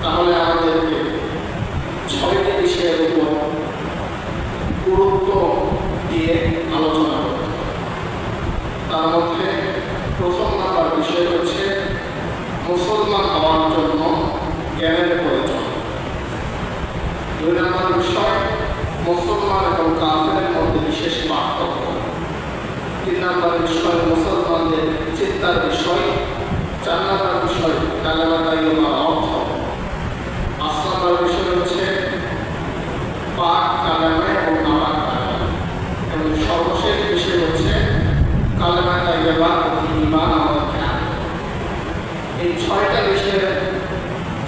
তাহলে আমাদেরকে 6টি বিষয়ের উপর গুরুত্ব দিয়ে আলোচনা করতে হবে। তার মধ্যে প্রথম নাম্বার বিষয় হচ্ছে মুসলমান হওয়ার জন্য জ্ঞানের প্রয়োজন। 2 নম্বর বিষয় মুসলমান এবং কাফেরের মধ্যে বিশেষ পার্থক্য। 3 নম্বর বিষয় মুসলমানদের চিন্তার বিষয়। 4 নম্বর বিষয় কালেমা তাইয়্যিবার অর্থ। 5 নম্বর বিষয় হচ্ছে পাক কালেমা এবং নাপাক কালেমা। এবং সর্বশেষ বিষয় হচ্ছে কালেমা তাইয়্যিবা এবং ঈমান আমাদেরকে আনতে হবে। এই 6টা বিষয়ের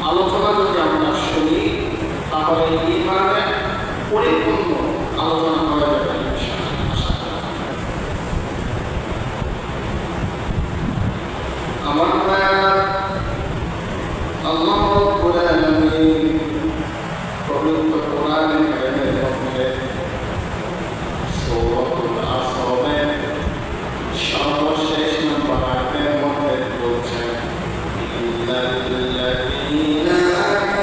আলোচনা যদি আমরা শুনি তাহলে ঈমানের পরিপূর্ণ আলোচনা করা যাবে। আমার আল্লাহ রাব্বুল আলামিন পবিত্র কোরআনে কারীমের মধ্যে সূরাতুল আসরের সর্বশেষ নম্বর আয়াতের মধ্যে বলছেন ইল্লাল্লাযীনা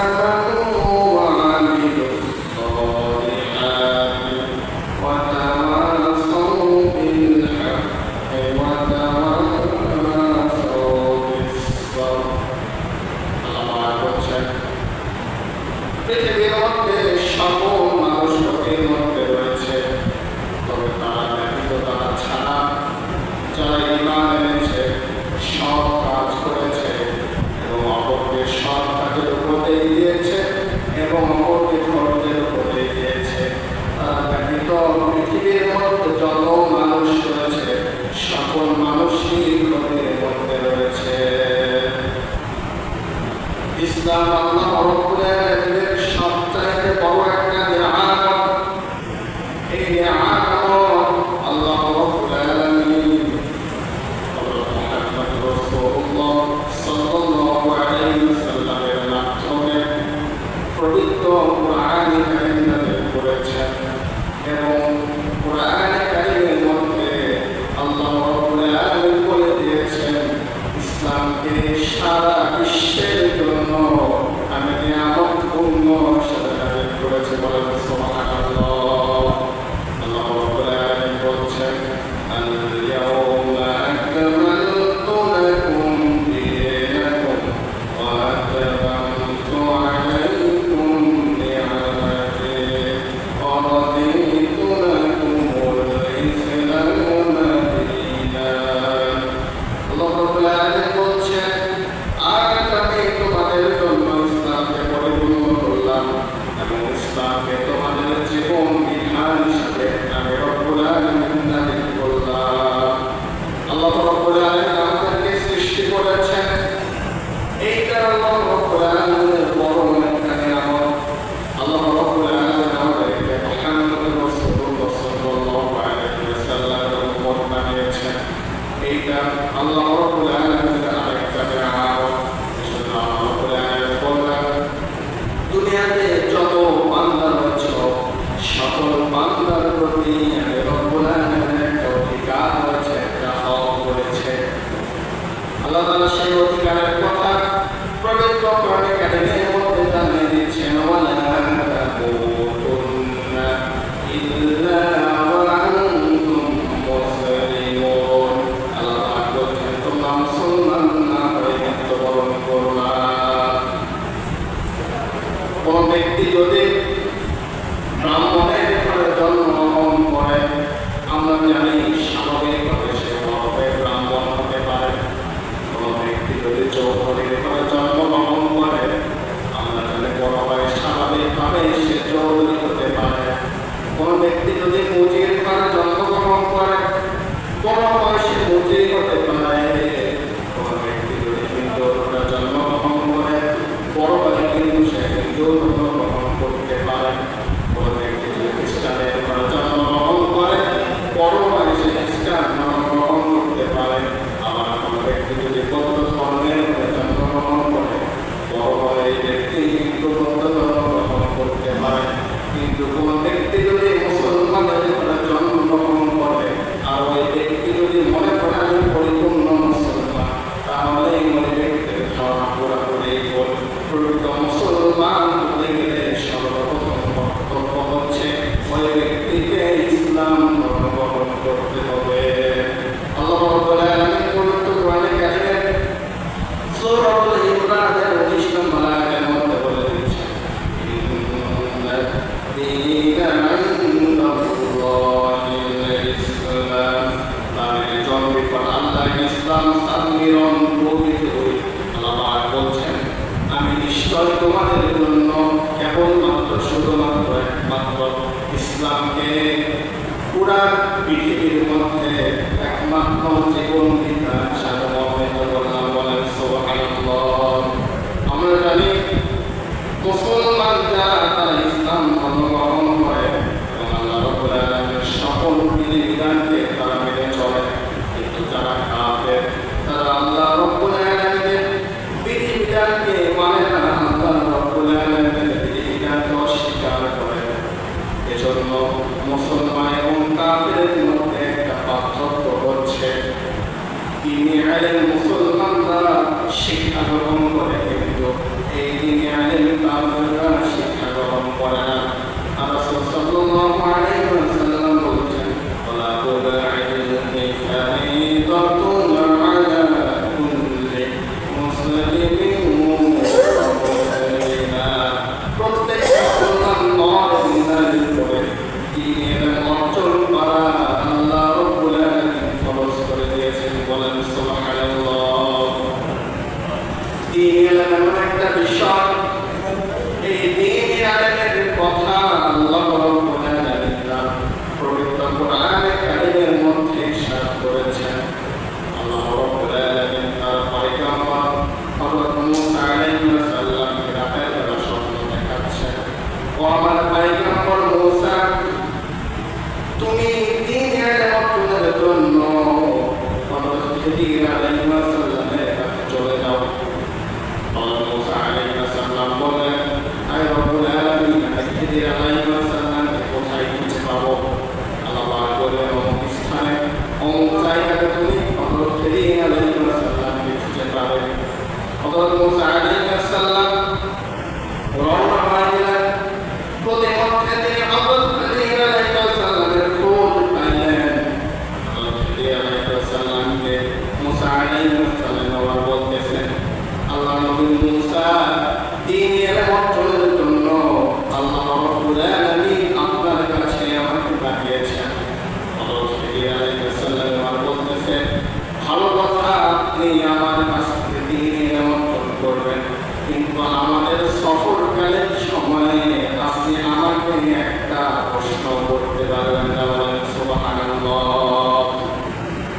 আমানু ওয়া আমিলুস সালিহাতি ওয়া তাওয়াসাউ বিল হাক্কি ওয়া তাওয়াসাউ বিস সাবর। আল্লাহ বলছেন পৃথিবীর মধ্যে সকল মানুষ লোকের মধ্যে রয়েছে, তবে তারা ব্যতীত তারা ছাড়া যারা ঈমান এনেছে, সৎ কাজ করেছে এবং অপরকে সৎ কাজের উপদেশ দিয়েছে এবং অপরকে ধৈর্যের উপদেশ দিয়েছে, তারা ব্যতীত পৃথিবীর মধ্যে যত মানুষ রয়েছে সকল মানুষই লোকের মধ্যে রয়েছে। ইসলাম আল্লাহ রাব্বুল আলামিনের সবচাইতে বড় একটা নিয়ামত। এই নিয়ামত আল্লাহ রাব্বুল আলামিন মুহাম্মদ রাসূলুল্লাহ সাল্লাল্লাহু আলাইহি ওয়াসাল্লামের মাধ্যমে পবিত্র কোরআনে কারীম নাযিল করেছেন এবং কোরআনে কারীমের মধ্যে আল্লাহ রাব্বুল আলামিন বলে দিয়েছেন ইসলামকে সারা বিশ্বের জন্য আমি নিয়ামতপূর্ণ হিসেবে নাযিল করেছি। বলেন সুবহানাল্লাহ। আল্লাহ রাব্বুল আলামিন বলছেন আল-ইয়াওমা আকমালতু লাকুম দীনাকুম ওয়া আতমামতু আলাইকুম নি'মাতি ওয়া রাদিতু লাকুমুল ইসলামা দীনান। আল্লাহ রাব্বুল আলামিন বলছেন আজ আমি তোমাদের জন্য ইসলামকে পরিপূর্ণ করলাম এবং ইসলামকে তোমাদের জীবন বিধান হিসেবে আমি রব্বুল আলামিন নাযিল করলাম। আল্লাহ রব্বুল আলামিন আমাদেরকে সৃষ্টি করেছেন, এইটা আল্লাহ রব্বুল আলামিনের বড় একটা নিয়ামত। আল্লাহ রব্বুল আলামিন আমাদেরকে মুহাম্মদ রাসূলুল্লাহ সাল্লাল্লাহু আলাইহি ওয়াসাল্লামের উম্মত বানিয়েছেন, এইটা আল্লাহ রব্বুল আলামিনের আরেকটা নিয়ামত। আল্লাহ রব্বুল আলামিন বলেন দুনিয়াতে যত বান্দা রয়েছে সকল বান্দার প্রতি আমি রব্বুল আলামিনের একটা অধিকার রয়েছে, একটা হক রয়েছে। আল্লাহ তাআলা সেই অধিকারের কথা পবিত্র কোরআনে কারীমের মধ্যে জানিয়ে দিয়েছেন ওয়ালা তামুতুন্না ইল্লা ওয়া আনতুম মুসলিমুন। আল্লাহ বলছেন তোমরা মুসলমান না হয়ে জন বিফল আল্লাহ ইসলাম সামিরন প্রভৃতি আল্লাহ বলছেন আমি নিশ্চয় তোমাদের জন্য কেবলমাত্র শুধুমাত্র একমাত্র ইসলামকে পুরা পৃথিবীর মধ্যে একমাত্র জীবন বিধান হিসাবে মনোনীত করলাম। বলেন সুবহানাল্লাহ। আমরা জানি মুসলমান যারা তারা ইসলাম ধর্ম গ্রহণ করে এবং আল্লাহ রাব্বুল আলামিনের সকল বিধিবিধানকে তারা মেনে চলে, কিন্তু যারা কাফের তারা আল্লাহ রাব্বুল আলামিনের বিধিবিধানকে মানে না, আল্লাহ রাব্বুল আলামিনের বিধিবিধানকে অস্বীকার করে। এজন্য মুসলমান এবং কাফেরের মধ্যে একটা পার্থক্য হচ্ছে দ্বীনি ইলম মুসলমানরা শিক্ষা গ্রহণ করে, কিন্তু এই দ্বীনি ইলম কাফেররা শিক্ষা গ্রহণ করে না। রাসূল সাল্লাল্লাহু আলাইহি ওয়াসাল্লাম বলেছেন তালাবুল ইলমি ফারিদাতুন আলা কুল্লি মুসলিমিন ওয়া মুসলিমা। প্রত্যেক মুসলমান নর-নারীর উপরে দ্বীনি ইলম অর্জন করা আল্লাহ রাব্বুল আলামিন ফরজ করে দিয়েছেন। বলেন সুবহানাল্লাহ। দ্বীনি ইলম এমন একটা বিষয়, এই দ্বীনি ইলমের কথা আল্লাহ রাব্বুল আলামিন পবিত্র কোরআনে কারীমের মধ্যে ইরশাদ করেছেন। আল্লাহ রাব্বুল আলামিন তার পয়গম্বর হযরত মূসা আলাইহিস সালামকে রাতের বেলা স্বপ্ন দেখাচ্ছেন। ও আমার পয়গম্বর মূসা, তুমি দ্বীনি ইলম অর্জনের জন্য হযরত খিদির আলাইহিস সালামের কাছে চলে যাও। হযরত মূসা আলাইহিস সালাম বললেন, আয় রব্বুল আলামিন, খিদির আলাইহিস সালামকে কোথায় খুঁজে পাবো? আল্লাহ বললেন, অমুক স্থানে অমুক জায়গাতে তুমি হযরত খিদির আলাইহিস সালামকে খুঁজে পাবে। হযরত মূসা আলাইহিস সালাম রওনা হয়ে গেলেন। প্রতিমধ্যে তিনি হযরত খিদির আলাইহিস সালামের খোঁজ পাইলেন। হযরত খিদির আলাইহিস সালামকে মূসা আলাইহিস সালাম আবার বলতেছেন, আল্লাহ নবী মূসা, দ্বীনি ইলম অর্জনের জন্য আল্লাহ রাব্বুল আলামিন আপনার কাছে আমাকে পাঠিয়েছেন। হযরত খিদির আলাইহিস সালাম আবার বলতেছেন, ভালো কথা, আপনি আমার কাছ থেকে দ্বীনি ইলম অর্জন করবেন, কিন্তু আমাদের সফরকালের সময়ে আপনি আমাকে একটা প্রশ্ন করতে পারবেন না। বলেন সুবহানাল্লাহ।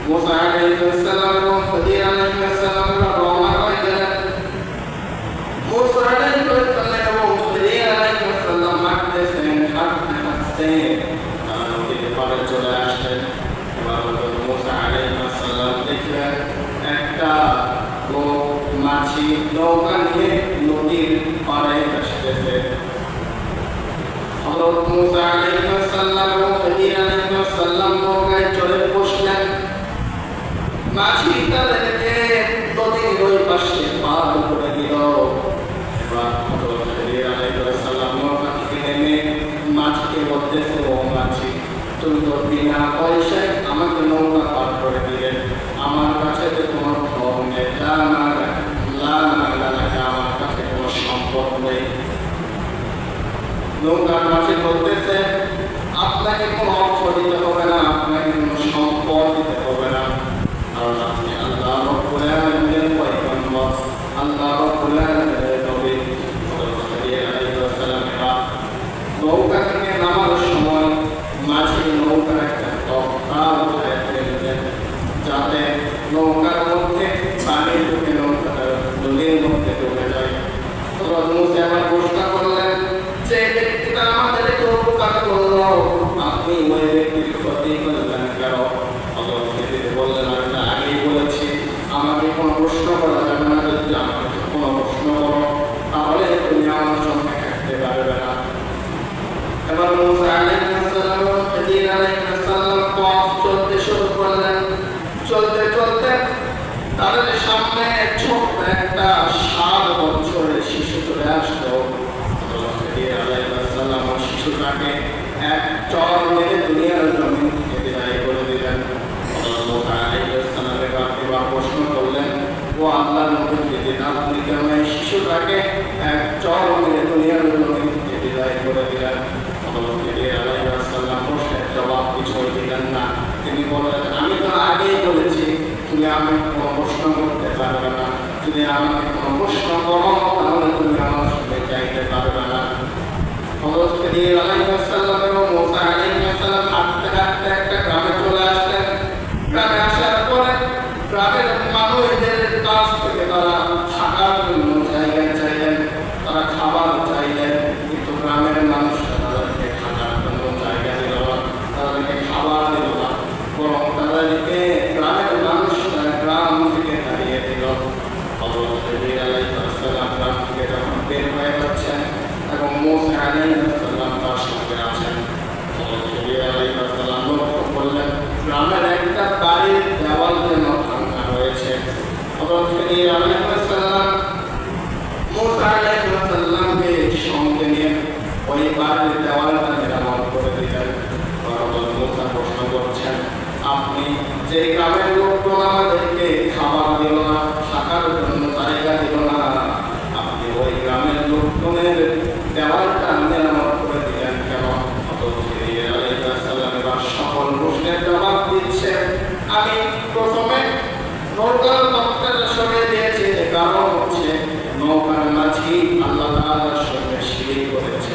মূসা আলাইহিস সালাম এবং খিদির আলাইহিস সালাম রওনা হয়ে গেলেন। মূসা আলাইহিস সালাম এবং খিদির আলাইহিস সালাম হাঁটতেছেন, হাঁটতে হাঁটতে নদীর পাড়ে চলে আসলেন। এবার মূসা আলাইহিস সালাম দেখলেন একটা লোক মাঝি নৌকা নিয়ে নদীর পাড়ে আসতেছে। হযরত মূসা আলাইহিস সালাম এবং খিদির আলাইহিস সালাম নৌকায় চড়ে বসলেন। মাঝি তাদেরকে নদীর ওই পাশে পার করে দিল। এবার হযরত খিদির আলাইহিস সালাম নৌকা থেকে নেমে মাঝিকে বলতেছে, ও মাঝি, তুমি তো বিনা পয়সায় আমাকে নৌকা পার করে দিলে, আমার কাছে তো তোমার ধন নেই, আমার কাছে কোনো সম্পদ নেই। নৌকার মাঝি বলতেছে, আপনাকে কোনো অর্থ দিতে হবে না, আপনাকে কোনো সম্পদ দিতে হবে না, কারণ আপনি আল্লাহ রাব্বুল আলামিনের পয়গম্বর, আল্লাহ রাব্বুল আলামিনের নবী। হযরত খিদির আলাইহিস সালামেরা নৌকা থেকে নামার সময় মাঝি নৌকার একটা তক্তা উঠায় ফেললেন, যাতে নৌকার মধ্যে পানি ঢুকে নৌকাটা নদীর মধ্যে ঢুকে যায়। হযরত মূসা আবার প্রশ্ন করলেন, যে ব্যক্তিটা আমাদেরকে উপকার করলো, আপনি ওই ব্যক্তির ক্ষতি করলেন কেন? হযরত খিদির বললেন, আমি তো আগেই বলেছি আমাকে কোনো প্রশ্ন করা যাবে না, যদি আমাকে কোনো প্রশ্ন করো তাহলে তুমি আমার সঙ্গে থাকতে পারবে না। এবার মূসা আলাইহিস সালাম এবং খিদির আলাইহিস সালাম পথ চলতে শুরু করলেন। চলতে চলতে তাদের সামনে ছোট্ট একটা 7 বছরের শিশু চলে আসলো। খিদির আলাইহিস সালাম শিশুটাকে এক চর মেরে দুনিয়ার জমিন থেকে বিদায় করে দিলেন। মূসা আলাইহিস সালাম এবার প্রশ্ন করলেন, ও আল্লাহর নবী, যেদিন আপনি কেন এই শিশুটাকে এক চর মেরে দুনিয়ার জমিন থেকে বিদায় করে দিলেন? খিদির আলাইহিস সালাম প্রশ্নের জবাব কিছুই দিলেন না। তিনি বললেন, আমি তো আগেই প্রশ্ন করো তাহলে তুমি আমার সঙ্গে যাইতে পারবে না। হযরত খিদির আলাইহিস সালাম এবং মূসা আলাইহিস সালাম হাঁটতে হাঁটতে একটা গ্রামে চলে আসলেন। গ্রামে আসার পরে গ্রামের মানুষদের কাছ থেকে তারা থাকার জন্য জায়গা চাইলেন, তারা খাবার চাইলেন, কিন্তু গ্রামের মানুষরা তাদেরকে থাকার জন্য জায়গা দিল না, তাদেরকে খাবার দিল না, বরং তাদেরকে গ্রামের মানুষরা গ্রাম থেকে তাড়িয়ে দিল। হযরত খিদির আলাইহিস সালাম গ্রাম থেকে যখন বের হয়ে যাচ্ছেন এবং মূসা আলাইহিস সালাম তার সঙ্গে আছেন, হযরত খিদির আলাইহিস সালাম লক্ষ্য করলেন গ্রামের একটা বাড়ির দেওয়াল যেন ভাঙা রয়েছে। হযরত খিদির আলাইহিস সালাম মূসা আলাইহিস সালামকে সঙ্গে নিয়ে ওই বাড়ির দেওয়ালটা মেরামত করে দিলেন। হযরত মূসা প্রশ্ন করছেন, আপনি যে গ্রামের লোকজন আমাদেরকে খাবার দিল না, থাকার জন্য জায়গা দিল না, আপনি ওই গ্রামের লোকজনের দেওয়ালটা মেরামত করে দিলেন কেন? হযরত খিদির আলাইহিস সালাম এবার সকল প্রশ্নের জবাব দিচ্ছে। আমি প্রথমে নৌকার তক্তাটা সরিয়ে দিয়েছি, কারণ হচ্ছে নৌকার মাঝি আল্লাহ তাআলার সঙ্গে শিরক করেছে,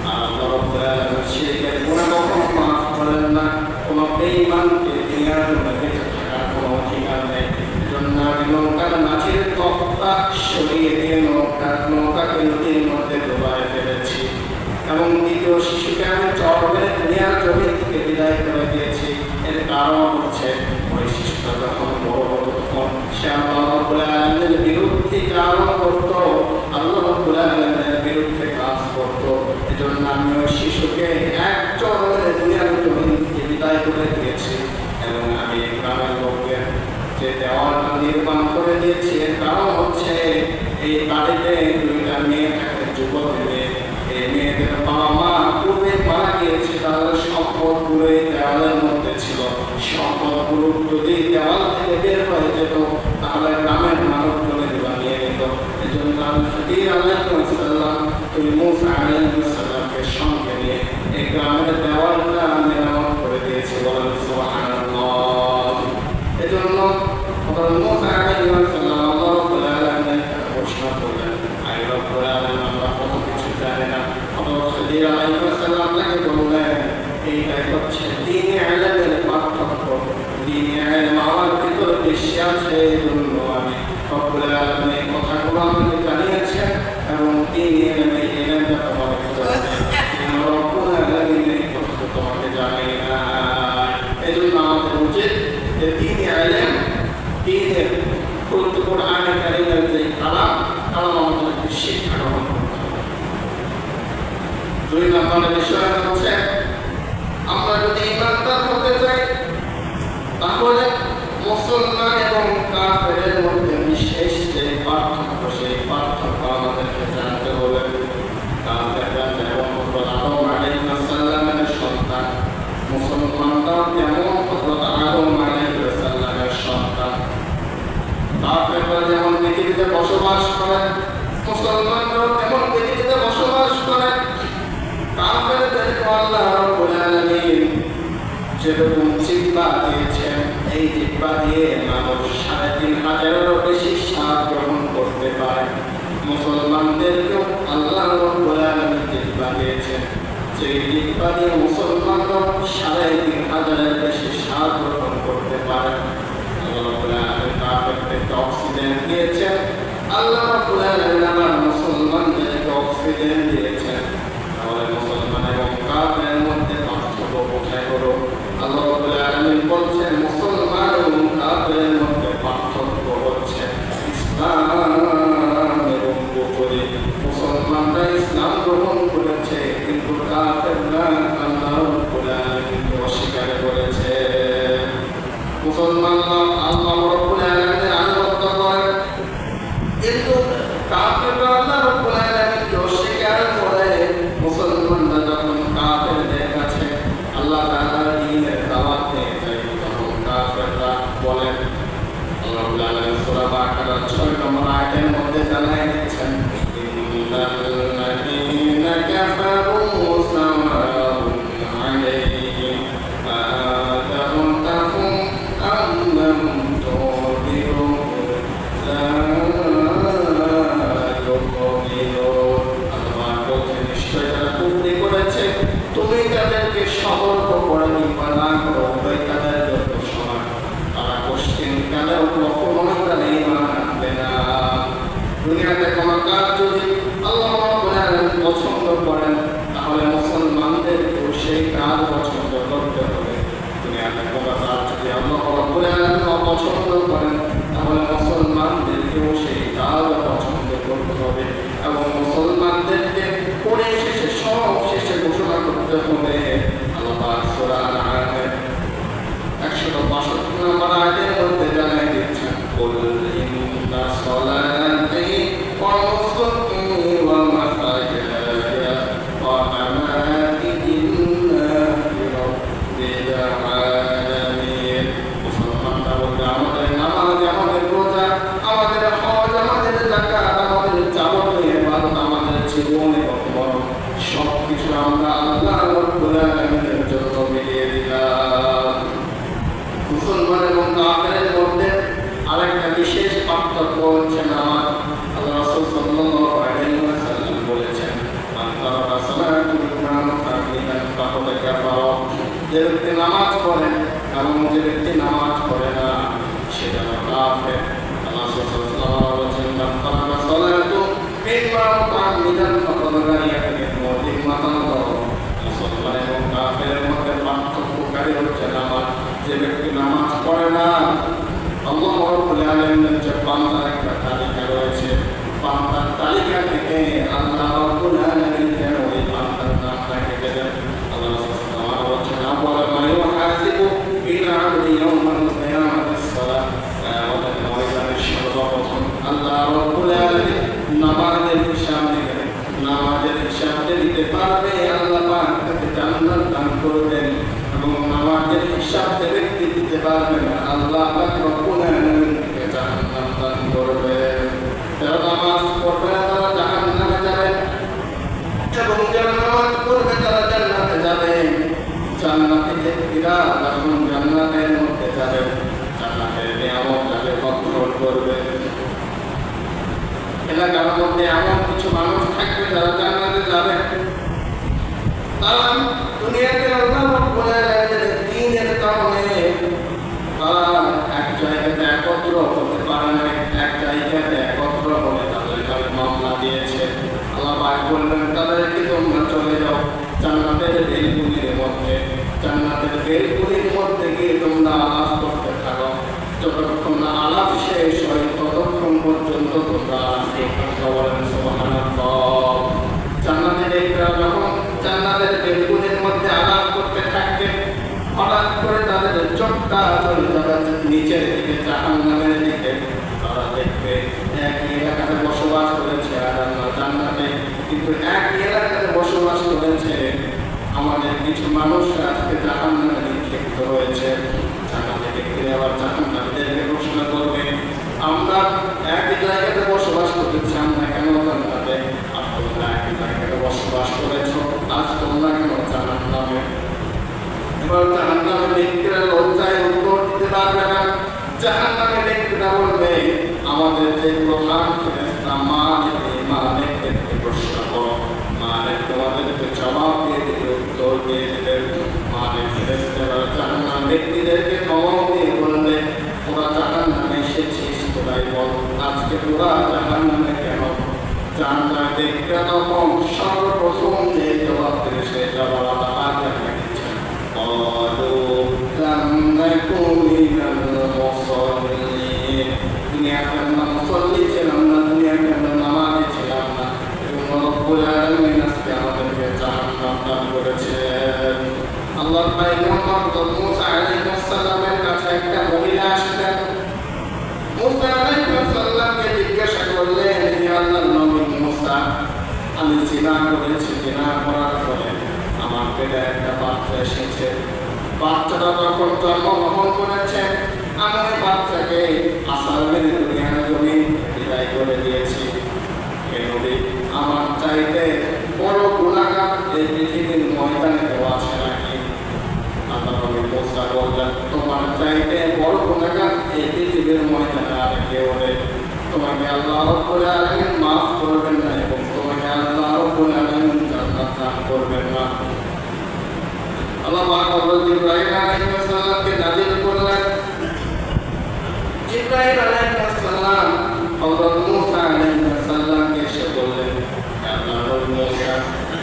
আর আল্লাহ রাব্বুল আলামিন শিরকের গুনাহ কখনো মাফ করেন না। কোনো বেঈমানকে দুনিয়ার জন্য বেঁচে থাকার কোনো অধিকার নেই। এজন্য আমি নৌকার মাঝির তক্তা সরিয়ে দিয়ে নৌকাকে নদীর মধ্যে ডুবায় ফেলেছি এবং দ্বিতীয় শিশুকে আমি চর মেরে দুনিয়ার জমি থেকে বিদায় করে দিয়েছি। এর কারণ হচ্ছে ওই শিশুটা যখন বড় হতো তখন সে আল্লাহ রাব্বুল আলামিনের বিরুদ্ধে কাজ করত, আল্লাহ রাব্বুল আলামিনের বিরুদ্ধে কাজ করত। এজন্য আমি ওই শিশুকে এক চর মেরে দুনিয়ার জমি থেকে বিদায় করে দিয়েছি এবং আমি গ্রামের লোকের যে দেওয়ালটা নির্মাণ করে দিয়েছি এর কারণ হচ্ছে এই বাড়িতে দুইটা মেয়ে থাকে, যুবক মেয়ে। এই মেয়েদের বাবা মা পূর্বে মারা গিয়েছে, তাদের সম্পদগুলো এই দেওয়ালের মধ্যে ছিল। সম্পদগুলো যদি দেওয়াল থেকে বের হয়ে যেত তাহলে গ্রামের মানুষগুলো এগুলো নিয়ে নিত। এই জন্য আমি খিদির আলাইহিস সালাম ওই মূসা আলাইহিস সালামকে সঙ্গে নিয়ে এই গ্রামের দেওয়ালটা মেরামত করে দিয়েছি। বলেন সুবহানাল্লাহ। এই জন্য মূসা আলাইহিস সালাম আল্লাহ রাব্বুল আলামিনের ঘোষণা করলেন, আয় রাব্বুল আলামিন, আমরা কোনো কিছু জানি না। হযরত খিদির আলাইহিস সালাম তাকে বললেন, এইটাই হচ্ছে দ্বীনে ইলমের পার্থক্য। দ্বীনে ইলম আমার ভিতরে বেশি আছে, এই জন্য আমি রাব্বুল আলামিন এই কথাগুলো আমাকে জানিয়েছেন এবং দ্বীনে ইলমটা তোমার ভিতরে নেই। রাব্বুল আলামিন এই কথা তোমাকে জানাই না। এই জন্য আমাদের উচিত যে দ্বীনে ইলম, দ্বীনের কোরআনে কারীমের যে কালাম আমাদেরকে শিক্ষা গ্রহণ করতে হবে। দুই নম্বর বিষয় হচ্ছে আমরা যদি ইমানদার হতে চাই তাহলে মুসলমান এবং কাফেরের মধ্যে বিশেষ যে পার্থক্য, সেই পার্থক্য আমাদেরকে জানতে হবে। কাফেররা যেমন আদম আলাইহিস সালামের সন্তান, মুসলমানরাও তেমন আদম আলাইহিস সালামের সন্তান। কাফেররা যেমন পৃথিবীতে বসবাস করে, মুসলমানরাও তেমন পৃথিবীতে বসবাস করে। কাফেরদেরকে আল্লাহ রাব্বুল আলামিন যেরকম জিহ্বা দিয়েছেন, এই জিহ্বা দিয়ে মানুষ ৩৫০০-এরও বেশি স্বাদ গ্রহণ করতে পারে। মুসলমানদেরকেও আল্লাহ রাব্বুল আলামিন জিহ্বা দিয়েছেন, যে জিহ্বা দিয়ে মুসলমানরা ৩৫০০-এর বেশি স্বাদ গ্রহণ করতে পারে। আল্লাহ রাব্বুল আলামিন কাফেরদেরকে অক্সিজেন দিয়েছেন, আল্লাহ রাব্বুল আলামিন আবার মুসলমানদেরকে অক্সিজেন দিয়েছেন। তাহলে মুসলমান এবং কাফেরের মধ্যে পার্থক্য কোথায় হলো? আল্লাহ রাব্বুল আলামিন বলছেন মুসলমান এবং কাফেরের মধ্যে পার্থক্য হচ্ছে ইসলাম এবং কুফরি। মুসলমানরা ইসলাম গ্রহণ করেছে, কিন্তু কাফেররা আল্লাহ রাব্বুল আলামিনকে অস্বীকার করেছে। মুসলমানরা আল্লাহ রাব্বুল আলামিনের আনুগত্য করে, কিন্তু কাফেররা আল্লাহ রাব্বুল আলামিনকে অস্বীকার করে। মুসলমানরা যখন কাফেরদের কাছে আল্লাহ তাআলার দ্বীনের দাওয়াত নিয়ে যায়, তখন কাফেররা বলেন, আল্লাহ রাব্বুল আলামিন সূরা বাকারার ৬ নম্বর আয়াতের মধ্যে জানায় দিচ্ছেন, ইন্নাল্লাযীনা কাফারু সাওয়াউন আলাইহিম আ'আনতাহুম আম লাম তুযিরহুম লা মৃত্যুকালেও কখনোই তারা ঈমান আনবে না। দুনিয়াতে কোনো কাজ যদি আল্লাহ রাব্বুল আলামিন পছন্দ করেন তাহলে মুসলমানদেরকেও সেই কাজ পছন্দ করতে হবে। দুনিয়াতে কোনো কাজ যদি আল্লাহ রাব্বুল আলামিন অপছন্দ করেন তাহলে মুসলমানদেরকেও সেই কাজ পছন্দ করতে হবে এবং মুসলমানদেরকে করে শেষে সব শেষে ঘোষণা করতে হবে। আল্লাহ পাক সূরা আল-আনআমের 162 নম্বর আয়াতের মধ্যে জানাই দিচ্ছেন, কুল ইন্না সলাতি ওয়া নুসুকি ওয়া মাহইয়ায়া ওয়া মামাতি লিল্লাহি রাব্বিল আলামিন। মুসলমানরা বলবে আমাদের নামাজ, আমাদের রোজা, আমাদের হজ, আমাদের যাকাত, আমাদের যাবতীয় ইবাদত, আমাদের জীবন এবং মরণ সবকিছু আমরা আল্লাহ রাব্বুল আলামিনের জন্য মিলিয়ে দিলাম। মুসলমান এবং কাফেরের মধ্যে আরেকটা বিশেষ পার্থক্য হচ্ছে নামাজ। আল্লাহ রাসূল সাল্লাল্লাহু আলাইহি ওয়াসাল্লাম বলেছেন, মান তারাকা সালাতাল ইমাম ফাকিদান ফাকাদ কাফারা। যে ব্যক্তি নামাজ পড়ে এবং যে ব্যক্তি নামাজ পড়ে না সে যেন কাফের। আল্লাহ রাসূল সাল্লাল্লাহু আলাইহি ওয়াসাল্লাম বলেছেন, মান তারাকা সালাতাল ইমাম ফাকিদান ফাকাদ গায়িয়া জিম্মাতান আল্লাহ। মুসলমান এবং কাফেরের মধ্যে পার্থক্যকারী হচ্ছে নামাজ। যে ব্যক্তি নামাজ পড়ে না, আল্লাহ রাব্বুল আলামিনের যে বান্দার একটা তালিকা রয়েছে, বান্দার তালিকা থেকে আল্লাহ রাব্বুল আলামিন যেন ওই বান্দার নামটা কেটে দেন। আল্লাহ রাসূল সাল্লাল্লাহু আলাইহি ওয়াসাল্লাম বলেন, মা ইউহাসিবু ফিল আবদি ইয়াওমাল কিয়ামাতিস সালাত। আমাদের ময়দানের সর্বপ্রথম আল্লাহ রাব্বুল আলামিন নামাজের হিসাব নেবেন। নামাজের হিসাব দিতে পারবে আল্লাহ পাক তাকে জান্নাত দান করবেন এবং নামাজের হিসাব ব্যক্তি দিতে পারবে না আল্লাহ পাক রব্বুল আলামিন তাকে জান্নাত দান করবেন। যারা নামাজ পড়বে না তারা জাহান্নামে যাবে এবং যারা নামাজ পড়বে তারা জান্নাতে যাবে। জান্নাতে ব্যক্তিরা যখন জান্নাতের মধ্যে যাবে, জান্নাতের নিয়ামত তাকে গ্রহণ করবে। এলাকার মধ্যে এমন কিছু মানুষ থাকবে যারা জান্নাতে যাবে, তারা দুনিয়াতে আল্লাহ রাব্বুল আলামিনের দ্বীনের কারণে তারা এক জায়গাতে একত্র হতে পারে না। এক জায়গাতে একত্র হলে তাদের কাছে মামলা দিয়েছে। আল্লাহ পাক বললেন, তাদেরকে তোমরা চলে যাও জান্নাতের বেলকুনির মধ্যে। জান্নাতের বেলকুনির মধ্যে গিয়ে তোমরা আলাপ করতে থাকো। যতক্ষণ না আলাপ শেষ হয় ততক্ষণ পর্যন্ত তোমরা আলাপ করতে থাকো। সুবহানাল্লাহ। জান্নাতের ব্যক্তিরা যখন জান্নাতের বেলকুনির মধ্যে আলাপ করতে থাকবে, হঠাৎ করে তাদের চোখটা চলে যাবে নিচের দিকে, জাহান্নামের দিকে। তারা দেখবে একই এলাকাতে বসবাস করেছে আর আমরা জান্নাতে, কিন্তু একই এলাকাতে বসবাস করেছে আমাদের কিছু মানুষ আজকে জাহান্নামে নিক্ষিপ্ত হয়েছে। জান্নাতে ব্যক্তিরা আবার জাহান্নামীদেরকে প্রশ্ন করবে, আমরা একই জায়গাতে বসবাস করেছি, আমরা কেন জান্নাতে? আর তোমরা একই জায়গাতে বসবাস করেছ, আজ তোমরা কেন জাহান্নামে? এবার জাহান্নামের ব্যক্তিরা লজ্জায় উত্তর দিতে পারবে না। জাহান্নামের ব্যক্তিরা বলবে, আমাদের যে প্রধান ফেরেশতা মালিককে প্রশ্ন করো। মালিক তোমাদেরকে জবাব দিয়ে দিবে, উত্তর দিয়ে দিবে। মালিক ফেরেশতারা জাহান্নামের ব্যক্তিদেরকে খবর দিয়ে বলবে, তোরা জাহান্নামে এসেছিস, তোরাই বল আজকে তোরা জাহান্নামে কেন? জাহান্নামের ব্যক্তিরা তখন সর্বপ্রথম যে জবাব দেবে সেই জবাব আল্লাহ পাক দিচ্ছেন, قالوا لم نكن من المصلين। দুনিয়াতে আমরা মুসল্লি ছিলাম না, দুনিয়াতে আমরা নামাজি ছিলাম না এবং রব্বুল আলামিন আজকে আমাদেরকে জাহান্নাম দান করেছেন। আল্লাহ পাক মুহাম্মদ মুসা আলাইহিস সালামের কাছে একটা মহিলা আসলেন। মুসা আলাইহিস সালামকে জিজ্ঞাসা করলেন, হে আল্লাহর নবী মুসা, আমি জিনা করেছি, জিনা করার ফলে আমার পেটে একটা বাচ্চা এসেছে। বাচ্চাটা যখন জন্মগ্রহণ করেছে, আমি ওই বাচ্চাকে আসার মেনে দুনিয়ার জমিন বিদায় করে দিয়েছি। হে নবী, আমার চাইতে বড় গুনাহগার এই পৃথিবীর ময়দানে কেউ আছে নাকি? আল্লাহ নবী মুসা বললেন, তোমার চাইতে বড় গুনাহগার এই পৃথিবীর ময়দানে আর কেউ নেই। তোমাকে আল্লাহ রাব্বুল আলামিন মাফ করবেন না এবং তোমাকে আল্লাহ রাব্বুল আলামিন জান্নাত দান করবেন না। আল্লাহ পাক হযরত ইব্রাহিম আলাইহিস সালামকে নাযিল করলেন জিবরাইল আলাইহিস সালাম হযরত মূসা আলাইহিস সালামকে এসে বললেন, আল্লাহর মূসা,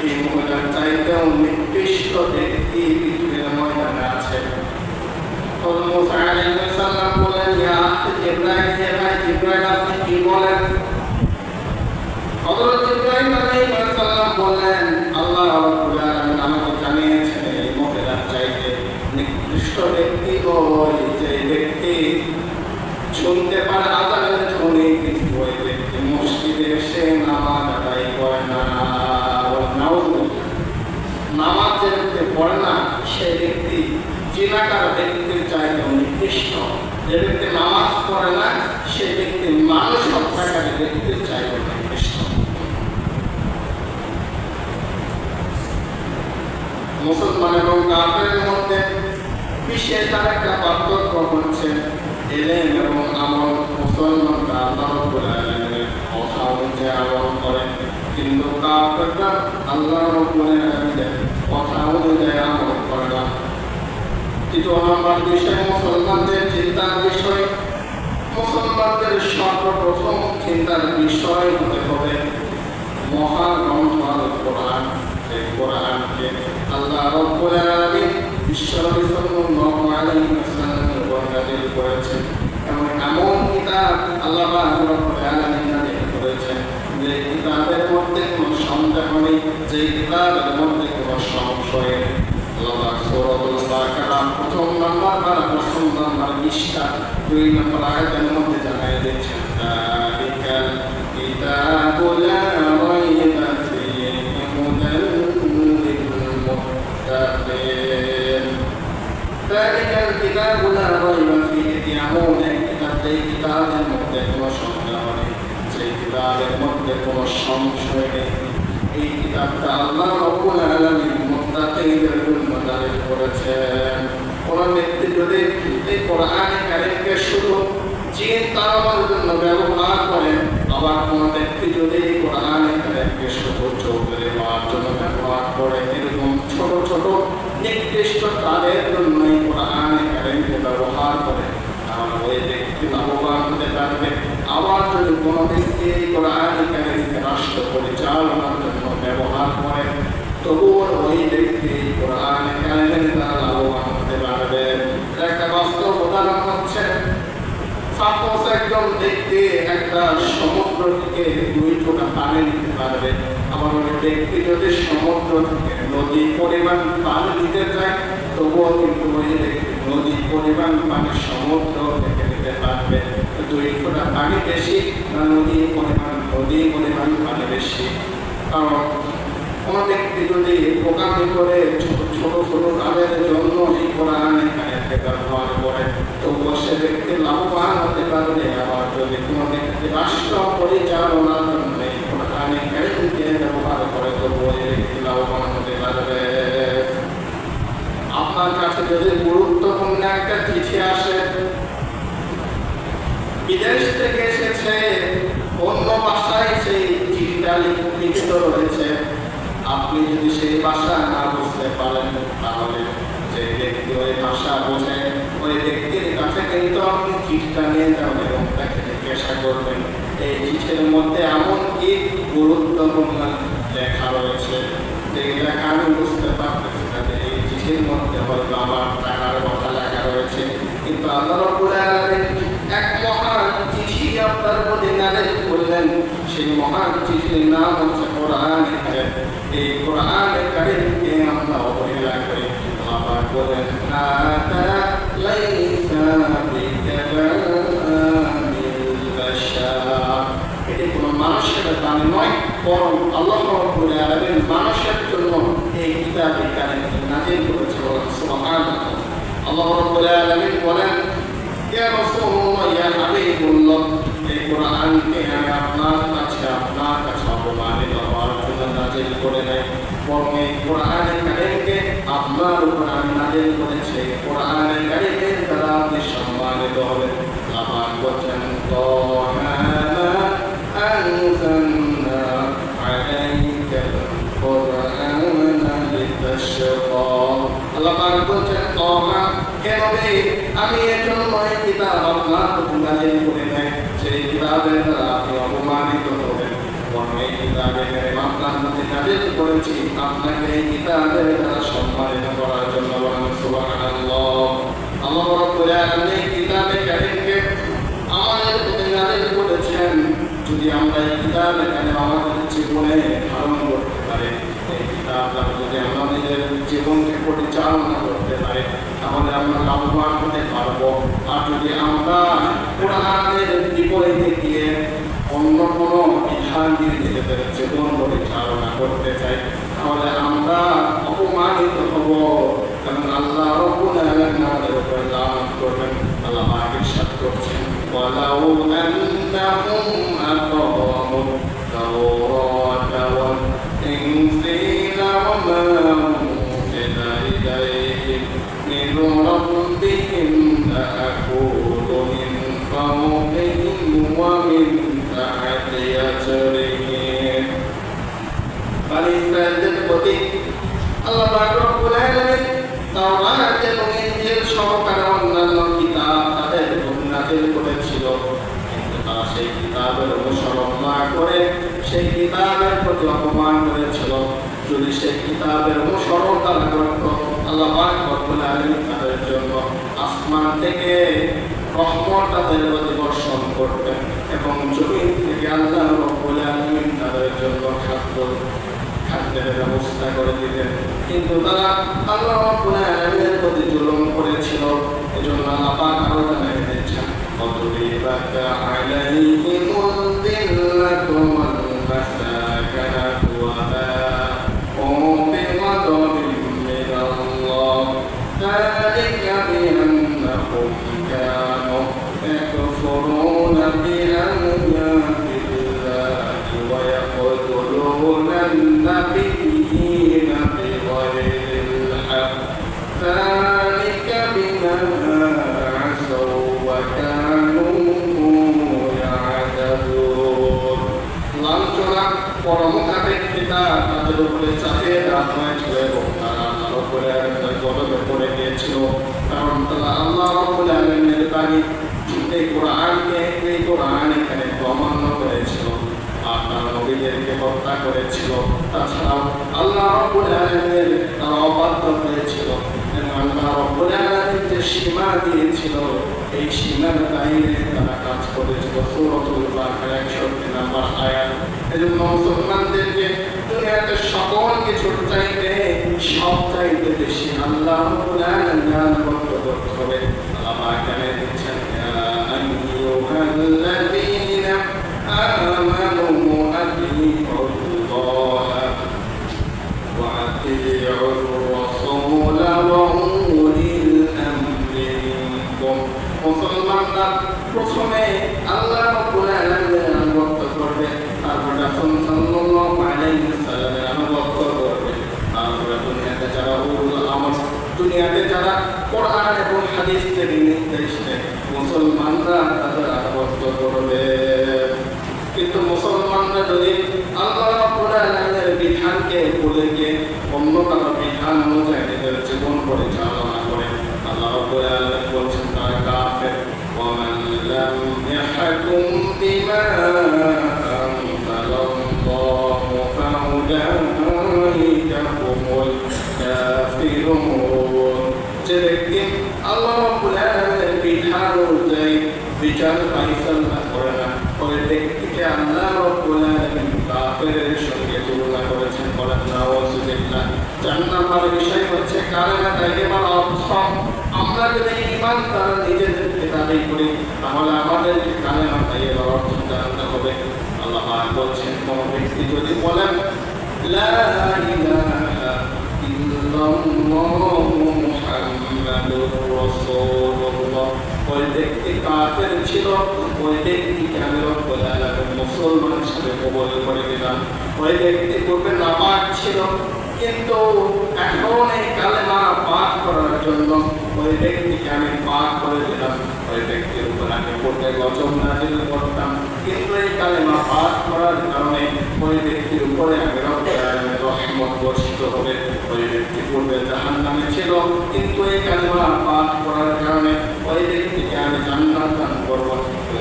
এই মহিলার চাইতেও নিকৃষ্ট ব্যক্তি পৃথিবীর ময়দানে আছে। হযরত মূসা আলাইহিস সালাম বললেন, ইয়া জিবরাইল, আপনি কি বলেন? হযরত জিবরাইল আলাইহিস সালাম বললেন, আল্লাহ রাব্বুল আলামিন আমাকে জানিয়েছেন এই মহিলার চাইতে নিকৃষ্ট ব্যক্তি ওই যে ব্যক্তি শুনতে পারে আযানের ধ্বনি, কিন্তু ওই ব্যক্তি মসজিদে এসে নামাজ আদায় করে না। নামাজ যে ব্যক্তি পড়ে না সেই ব্যক্তি জিনাকার ব্যক্তির চাইতে নিকৃষ্ট। যে ব্যক্তি নামাজ পড়ে না সেই ব্যক্তি মানুষ হত্যাকারী ব্যক্তির চাইতে নিকৃষ্ট। মুসলমান এবং কাফেরের মধ্যে বিশেষ আরেকটা পার্থক্য হচ্ছে ইলম এবং আমল। মুসলমানরা আল্লাহ রাব্বুল আলামিনের কথা অনুযায়ী আমল করে, কিন্তু কাফেররা আল্লাহ রাব্বুল আলামিনের কথা অনুযায়ী আমল করে না। তৃতীয় নম্বর বিষয় মুসলমানদের চিন্তার বিষয়। মুসলমানদের সর্বপ্রথম চিন্তার বিষয় হতে হবে মহাগ্রন্থ আল কোরআন। এই কোরআনকে আল্লাহ রাব্বুল আলামিন বিশ্বনবী সাল্লাল্লাহু আলাইহি ওয়াসাল্লামের উপর নাযিল করেছেন। এমন কিতাব আল্লাহ রাব্বুল আলামিন নাযিল করেছেন যে কিতাবের মধ্যে কোনো সন্দেহ নেই, যে কিতাবের মধ্যে কোনো সংশয় নেই। আল্লাহ সূরাতুল বাকারা প্রথম নাম্বার 20টা 2 নম্বর আয়াতের মধ্যে জানিয়ে দিয়েছেন, যালিকাল কিতাবু লা রাইবা ফীহি হুদাল লিল মুত্তাকিন। যালিকাল কিতাবু লা রাইবা ফীহি, এমন এক কিতাব যে কিতাবের মধ্যে কোনো সন্দেহ নেই, যে কিতাবের মধ্যে কোনো সংশয় নেই। এই কিতাবটা আল্লাহ রাব্বুল আলামিন মুত্তাকিনদের জন্য নাযিল করেছেন। কোন ব্যক্তি যদি এই কোরআন কারীমকে শুধু জিন তাড়ানোর জন্য ব্যবহার করে, আবার কোন ব্যক্তি যদি এই কোরআন কারীমকে শুধু চৌধুরী হওয়ার জন্য ব্যবহার করে, এরকম ছোট ছোট নির্দিষ্ট কাজের জন্য এই কোরআন কারীমকে ব্যবহার করে, তাহলে ওই ব্যক্তি লাভবান হতে পারবে। আবার যদি কোনো ব্যক্তি এই কোরআন কারীমকে রাষ্ট্র পরিচালনার জন্য ব্যবহার করে, তবুও ওই ব্যক্তি কোরআন কারীমের দ্বারা লাভবান হতে পারবে। একটা বাস্তব উদাহরণ হচ্ছে, সাপোজ একজন ব্যক্তি একটা সমুদ্র থেকে 2 ফোঁটা পানি নিতে পারবে, আবার ওই ব্যক্তি যদি সমুদ্র থেকে নদী পরিমাণ পানি দিতে চায়, তবুও কিন্তু ওই ব্যক্তি নদী পরিমাণ পানি সমুদ্র থেকে নিতে পারবে। 2 ফোঁটা পানি বেশি না নদী পরিমাণ পানি বেশি? কারণ কোনো ব্যক্তি যদি প্রোগ্রামে করে ছোট ছোট কাজের জন্য এই কোরআন কারীমকে ব্যবহার করে, তবুও সে ব্যক্তি লাভবান হতে পারবে। আবার যদি কোনো ব্যক্তি রাষ্ট্র পরিচালনার জন্য এই কোরআন কারীমকে ব্যবহার করে, তবুও এই ব্যক্তি লাভবান হতে পারবে। আপনার কাছে যদি গুরুত্বপূর্ণ একটা চিঠি আসে, বিদেশ থেকে এসেছে, অন্য ভাষায় সেই চিঠিটা লিখিত রয়েছে, আপনি যদি সেই ভাষা না বুঝতে পারেন, তাহলে যে ব্যক্তি ওই ভাষা বোঝে ওই ব্যক্তির কাছে কিন্তু আপনি চিঠিটা নিয়ে যাবেন এবং তাকে জিজ্ঞাসা করবেন এই চিঠির মধ্যে এমন কি গুরুত্বপূর্ণ লেখা রয়েছে, যে লেখা আমি বুঝতে পারতেছি না, যে এই চিঠির মধ্যে হয়তো আমার টাকার কথা লেখা রয়েছে, কিন্তু আল্লাহ রাব্বুল আলামিন এক মহান চিঠি আপনার প্রতি নাযিল করলেন। সেই মহান চিঠির নাম হচ্ছে কোরআন কারীম। এই কোরআন কারীমকে আমরা অবহেলা করি। আল্লাহ বলেন, হাদা লাইসা বিকালামিল বাশার, এটি কোনো মানুষের দান নয়, বরং আল্লাহ রাব্বুল আলামিন মানুষের জন্য এই কিতাবে কারীমকে নাযিল করেছে। সুবহানাল্লাহ। আল্লাহ রাব্বুল আলামিন বলেন, ইয়া রাসূলুল্লাহ, ইয়া হাবিবুল্লাহ, এই কোরআনকে আমি আপনার কাছে অপমানিত হওয়ার জন্য নাযিল করে নাই, বরং এই কোরআন কারীমকে আপনার উপর আমি নাযিল করেছি। এই কোরআন কারীমের দ্বারা আপনি সম্মানিত হবেন। আল্লাহ বলেন, তাহা আনজালনা আলাইকাল কোরআনা লিতাশকা। আল্লাহ বলেন, তাহা নবী, আমি এর জন্য এই কিতাব আপনার প্রতি নাযিল করি নাই, সেই কিতাবের দ্বারা আপনি অপমানিত হবেন। এই কিতাবের আপনার প্রতি নাযিল করেছি আপনাকে এই কিতাবের দ্বারা সম্মানিত করার জন্য। বলেন সুবহানাল্লাহ। আল্লাহ রাব্বুল আলামিন এই কিতাবে কারীমকে আমাদের প্রতি নাযিল করেছেন যদি আমরা এই কিতাবে কারীম আমাদের জীবনে ধারণ করতে পারি, এই কিতাবটা যদি আমরা নিজের জীবনকে পরিচালনা করতে পারি, তাহলে আমরা লাভবান হতে পারবো। আর যদি আমরা কোরআনের বিপরীতে গিয়ে অন্য কোনো বিধান দিয়ে নিজেদের জীবন পরিচালনা করতে চাই, তাহলে আমরা অপমানিত হব। কারণ আল্লাহ রাব্বুল আলামিন আমাদের উপর লানত করবেন। আল্লাহ ইরশাদ করছেন, ওয়ালাউ আন্নাহুম আকামু তাওরাতা ওয়াল ইনজিলা ওয়া মা উনজিলা ইলাইহিম মিন রাব্বিহিম লাআকুলু মিন ফাওকিহিম ওয়া মিন তাহতি আরজুলিহিম। বনি ইসরাঈলের প্রতি আল্লাহ পাক রব্বুল আলামিন তাওরাত এবং ইনজিল সহকারে অন্যান্য কিতাব তাদের উপর নাযিল করেছিল, কিন্তু তারা সেই কিতাবের অনুসরণ না করে সেই কিতাবের প্রতি অপমান করেছিল। যদি সেই কিতাবের অনুসরণ তারা করত, আল্লাহ পাক রব্বুল আলামিন তাদের জন্য আসমান থেকে রহমত তাদের প্রতি বর্ষণ করতেন এবং জমিন থেকে আল্লাহ রব্বুল আলামিন তাদের জন্য খাদ্যের ব্যবস্থা করে দিতেন। কিন্তু তারা আল্লাহ রাব্বুল আলামিনের প্রতি জুলুম করেছিল। এজন্য আল্লাহ পাক আরো জানিয়ে দিচ্ছেন, وَضُرِبَتْ عَلَيْهِمُ الذِّلَّةُ وَالْمَسْكَنَةُ وَبَاءُوا بِغَضَبٍ مِّنَ اللَّهِ ذَلِكَ بِأَنَّهُمْ كَانُوا يَكْفُرُونَ بِآيَاتِ اللَّهِ وَيَقْتُلُونَ النَّبِيِّينَ بِغَيْرِ الْحَقِّ ذَلِكَ بِمَا عَصَوْا وَكَانُوا يَعْتَدُونَ। লাঞ্ছনা পরমকাপেক্ষিতা তাদের উপরে চাপিয়ে দেওয়া হয়েছিল এবং তারা আল্লাহর উপরে গজবে পড়ে গিয়েছিল। কারণ তারা আল্লাহ রাব্বুল আলামিনের বাণী এই কোরআন এখানে অমান্য করেছিল আর তারা নবীদেরকে হত্যা করেছিল। তাছাড়াও আল্লাহ রাব্বুল আলামিনের তারা অবাধ্য হয়েছিল এবং আল্লাহ রাব্বুল আলামিন যে সীমা দিয়েছিল এই সীমার বাইরে তারা কাজ করেছিল। সূরাতুল বাকারা 61 নম্বর আয়াত। এজন্য মুসলমানদেরকে দুনিয়াতে সকল কিছুর চাইতে সব চাইতে বেশি আল্লাহ রাব্বুল আলামিন করতে হবে। আল্লাহ এখানে দিচ্ছেন, আইয়ুহাল্লাযীনা আমানু আতিউল্লাহ ওয়া আতিউর রাসূল ওয়া উলিল আমরি মিনকুম। মুসলমানরা প্রথমে আল্লাহ রাব্বুল আলামিনের আনুগত্য করবে, তারপর রাসূল সাল্লাল্লাহু আলাইহি ওয়াসাল্লামের আনুগত্য করবে। তারপরে দুনিয়াতে যারা কোরআন এবং হাদিস থেকে নির্দেশ দেয় মুসলমানরা তাদের আনুগত্য করবে। কিন্তু মুসলমানরা যদি আল্লাহ রাব্বুল আলামিনের বিধানকে ভুলে গিয়ে অন্য কারো বিধান অনুযায়ী নিজের জীবন পরিচালনা করে, আল্লাহ রাব্বুল আলামিন বলছেন তারা কাফের। ومن لم يحكم بما أنزل الله فأولئك هم الكافرون। যে ব্যক্তি আল্লাহ রাব্বুল আলামিনের বিধান অনুযায়ী বিচার ফাইসালা করে না, ওই ব্যক্তিকে আল্লাহ রাব্বুল আলামিন কাফেরের সঙ্গে তুলনা করেছেন। বলেন নাউযুবিল্লাহ। 4 নম্বর বিষয় হচ্ছে কালেমা তাইয়্যিবার অর্থ। আমরা যদি ঈমান তারা নিজেদেরকে দাবি করি তাহলে আমাদের কালেমা তাইয়্যিবার অর্থ জানতে হবে। আল্লাহ পাক বলছেন, কোন ব্যক্তি যদি বলেন লা ইলাহা ইল্লাল্লাহু মুহাম্মাদুর রাসূলুল্লাহ, ওই ব্যক্তি কাফের ছিল, ওই ব্যক্তিকে আমি রব্বুল আলামিন মুসলমান হিসেবে কবুল করে নিলাম। ওই ব্যক্তি পূর্বে নাপাক ছিল, কিন্তু এখন এই কালেমা পাঠ করার জন্য ওই ব্যক্তিকে আমি পাঠ করে দিলাম, ওই ব্যক্তির উপর আমি পড়তে গজব নাযিল করতাম, কিন্তু এই কালেমা পাঠ করার কারণে ওই ব্যক্তির উপরে আমি রহমত বর্ষিত হবে। ওই ব্যক্তি পূর্বে জাহান্নামে ছিল, কিন্তু এই কালেমা পাঠ করার কারণে ওই ব্যক্তিকে আমি জান্নাত দান করব,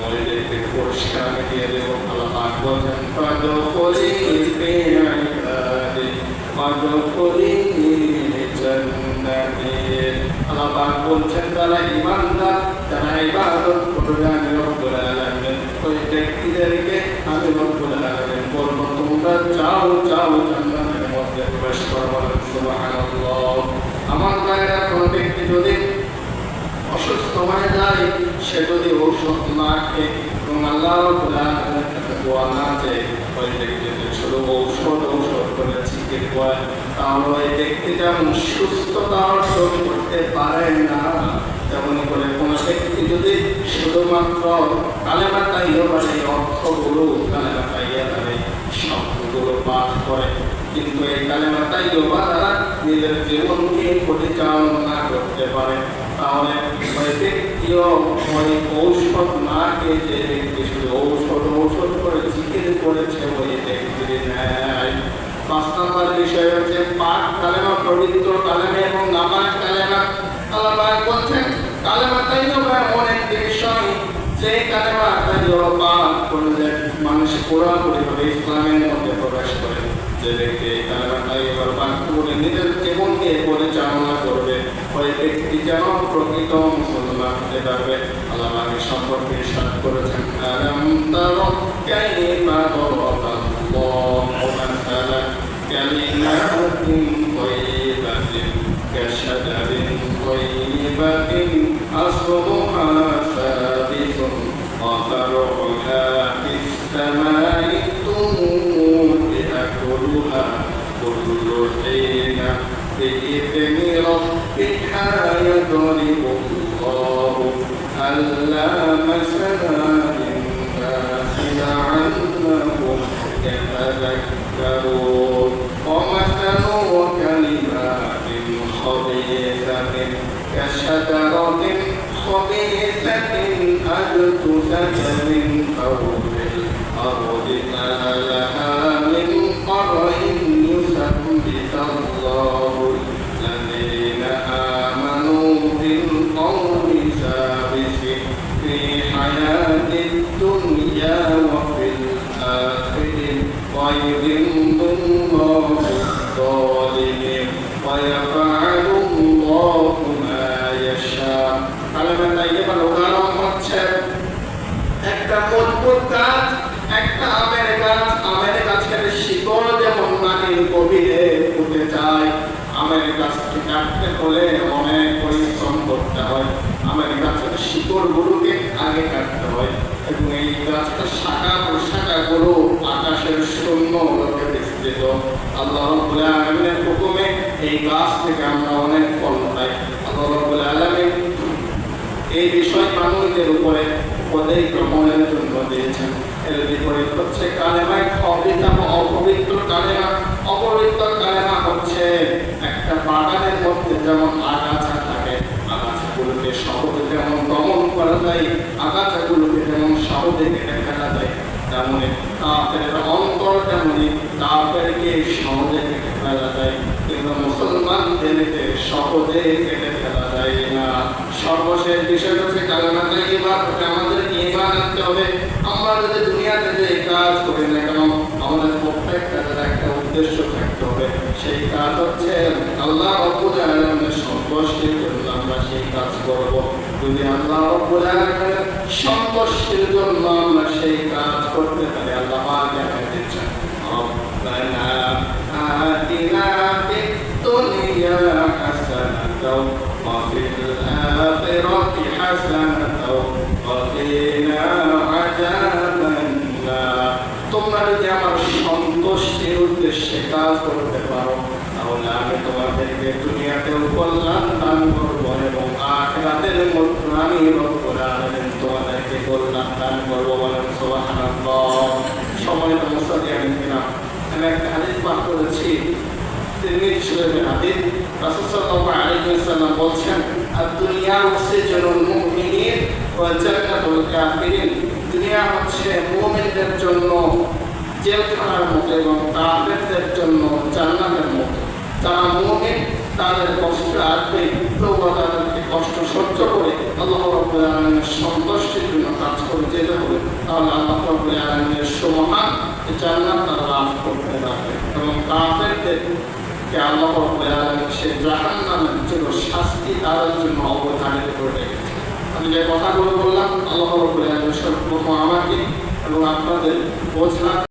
ওই ব্যক্তিকে পুরস্কার আমি দিয়ে দেবো। আল্লাহ পাক বলেন ফাদখুলি ফি ইবাদি ওয়াদখুলি জান্নাতি। আল্লাহ পাক বলছেন যারা ঈমানদার, যারা ইবাদত করবে আমি রব্বুল আলামিন ওই ব্যক্তিদেরকে আমি রব্বুল আলামিন বলবো তোমরা যাও যাও জান্নাতের মধ্যে প্রবেশ করো। সুবহানাল্লাহ। আমার ভাইরা, কোন ব্যক্তি যদি অসুস্থ হয়ে যায়, সে যদি ঔষধ না খেয়ে এবং আল্লাহ রাব্বুল আলামিনের কাছে দোয়া না চেয়ে ওই ব্যক্তি শুধু ঔষধ করে চিকিৎসা, তাহলে ওই ব্যক্তি যেমন সুস্থতা অর্জন করতে পারে না, তেমনি করে কোন ব্যক্তি যদি শুধুমাত্র কালেমা তাইয়্যিবার এই অর্থগুলো, কালেমা তাইয়্যিবার এই শব্দগুলো পাঠ করে, কিন্তু এই কালেমা তাইয়্যিবা দ্বারা নিজের জীবনকে পরিচালনা করতে পারে, তাহলে ওই ব্যক্তিও ওই ঔষধ না খেয়ে যে ব্যক্তি শুধু ঔষধ করে চিকিৎসা করেছে ওই ব্যক্তির ন্যায়। ৫ নম্বর বিষয় হচ্ছে পাক কালেমা, পবিত্র কালেমা এবং নামাজ কালেমা। আল্লাহ পাক বলছেন কালেমা তাইয়্যিবা এমন একটি বিষয়, যে কালেমা তাইয়্যিবা পাঠ করলে মানুষ পুরোপুরিভাবে ইসলামের মধ্যে প্রবেশ করে। যে ব্যক্তি এই কালেমা তাইয়্যিবা পাঠ করে নিজের জীবনকে পরিচালনা করবে, ওই ব্যক্তি যেন প্রকৃত মুসলমান হতে পারবে। আল্লাহ পাক সম্পর্কে ইরশাদ করেছেন আলাম তারা কাইফা দারাবাল্লাহু মাসালান কালিমাতিন তাইয়্যিবাতিন কাশাজারিন তাইয়্যিবাতিন আসলুহা সাবিতুন ওয়া ফারউহা ফিস সামাই তুমুরু ইয়াকুলুহা কুল্লু হিনা بإذن ربها يضرب الله مثلا للناس لعلهم يتذكرون ومثل كلمات خبيثة كشجرة خبيثة أجتثت من فوق الأرض ما لها من قرء يثبت الله الذين آمنوا بالقول ثابت في حياة الدنيا وفي الآخرة ويذل الله الظالمين ويفعل الله ما يشاء। কালেমা তাইয়্যিবার উদাহরণ হচ্ছে একটা মজবুত গাছ, একটা আমের গাছ। আমের গাছের শিকড় যেমন মাটির গভীরে পুঁতে যায়, আমের গাছকে কাটতে হলে অনেক পরিশ্রম করতে হয়, আমের গাছের শিকড়গুলোকে আগে কাটতে হয়, এবং এই গাছটার শাখা প্রশাখাগুলো আকাশের শূন্য লোকে বিস্তৃত। আল্লাহ রাব্বুল আলামিনের হুকুমে এই গাছ থেকে আমরা অনেক ফল পাই। আল্লাহ রাব্বুল আলামিন এই বিষয় মানুষদের উপরে উপদেশ গ্রহণের জন্য দিয়েছেন। এর বিপরীত হচ্ছে কালেমা খবিথা বা অপবিত্র কালেমা। অপবিত্র কালেমা হচ্ছে একটা বাগানের মধ্যে যেমন আগাছা থাকে, আগাছাগুলোকে সহজে যেমন দমন করা যায়, আগাছাগুলোকে যেমন সহজে কেটে ফেলা যায়, তেমনি কাফেরের অন্তর তেমনি কাফেরকে সহজে কেটে ফেলা যায়, কিন্তু মুসলমানদেরকে সহজে কেটে ফেলা যায় না। সর্বশেষ বিষয় হচ্ছে কালেমা তাইয়্যিবা আমাদেরকে ঈমান আনতে হবে। আমরা যদি দুনিয়াতে যে কাজ করি না কেন, আমাদের প্রত্যেকটা একটা উদ্দেশ্য থাকতে হবে। সেই কাজ হচ্ছে আল্লাহ রাব্বুল আলামিনের সন্তুষ্টির জন্য আমরা সেই কাজ করব। যদি আল্লাহ রাব্বুল আলামিনের সন্তুষ্টির জন্য আমরা সেই কাজ করতে পারি, আল্লাহ পাক আমাদের দিচ্ছেন রব্বানা আতিনা ফিদ দুনিয়া হাসানাতাও ওয়া ফিল আখিরাতি হাসানাতাও ওয়া কিনা আযাবান নার। তোমরা যদি আমার সন্তুষ্টির উদ্দেশ্যে কাজ করতে পারো, তাহলে আমি তোমাদেরকে দুনিয়াতেও কল্যাণ দান করবো এবং আখিরাতের মধ্যে আমি রব্বুল আলামিন তোমাদেরকে কল্যাণ দান করবো। বলেন সুবহানাল্লাহ। সময় তো মুসাদি আমি কিনা আমি একটা হাদিস পাঠ করেছি, তিরমিজি শরীফের হাদিস। রাসূল সাল্লাল্লাহু আলাইহি ওয়াসাল্লাম বলছেন, আদ-দুনিয়া সিজনুল মুমিনিন ওয়া জান্নাতুল কাফিরিন। দুনিয়া হচ্ছে মুমিনদের জন্য জেলখানার মতো এবং কাফেরদের জন্য জান্নাতের মতো। যারা মুমিন তাদের কষ্ট আসবে, তবুও তাদেরকে কষ্ট সহ্য করে আল্লাহ রাব্বুল আলামিনের সন্তুষ্টির জন্য কাজ করে যেতে হবে। তাহলে আল্লাহ রাব্বুল আলামিনের সুমহান জান্নাত তারা লাভ করতে পারবে এবং কাফেরদেরকে আল্লাহ রাব্বুল আলামিন সেই জাহান্নামের জন্য শাস্তি তাদের জন্য অবধারিত করে রেখেছে। আমি যে কথাগুলো বললাম আল্লাহ রাব্বুল আলামিন সর্বপ্রথম আমাকে এবং আপনাদের বোঝা